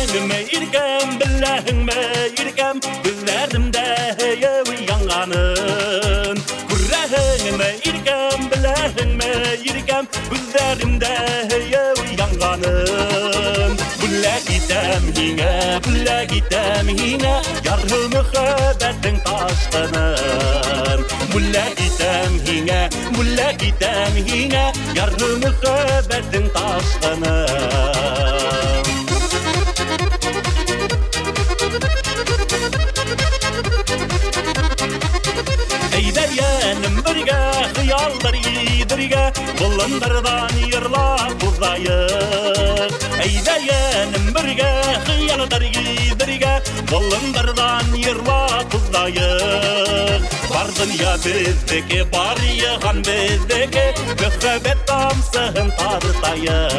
Gürrengime irkem, billahingme irkem, gözlerimde yanganın. Gürrengime irkem, billahingme irkem, gözlerimde yanganın. Bulla gitem hine, yarı mühabbetin taşkının. Bulla gitem hine, yarı mühabbetin taşkının. Eyleyenim birge, hıyallar yedirge, bulundardan yırla buzdayık. Eyleyenim birge, hıyallar yedirge, bulundardan yırla buzdayık. Vardın ya bizdeki, var yığan bizdeki, mühabbet damsın tartayık.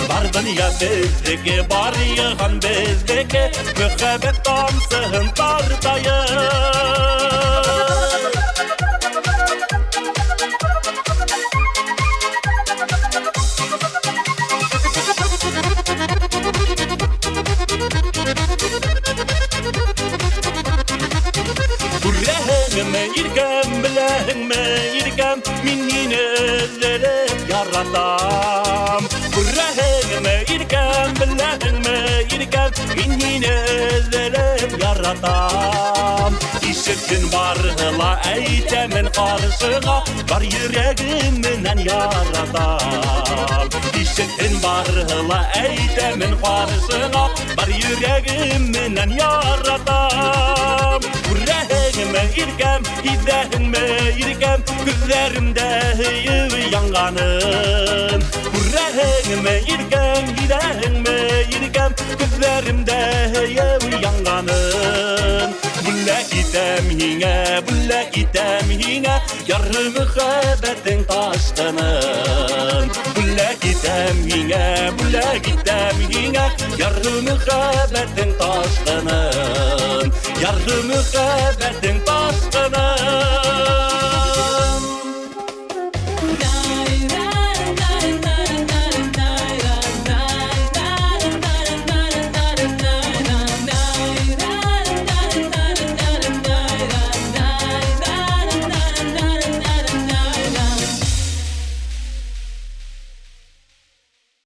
Vardın ya bizdeki, var yığan bizdeki, mühabbet damsın tartayık. Gürrengime irkem, billahingme irkem, min yine özlerip yaralam. Gürrengime irkem, billahingme irkem, min yine özlerip yaratam. İşittin varla eytemin karşıga, var yüreğimden yaratam. İşittin varla eytemin karşıga, var yüreğimden yaratam. Gürrengime irkem, gidehime irkem, gözlerimde yanganın. Gürrengime irkem, gidehime irkem, gözlerimde yanganın. Bulla gitem hine, yarı mühabbetin taşkının. Bulla gitem hine, yarı mühabbetin taşkının. Yarı mühabbetin taşkının.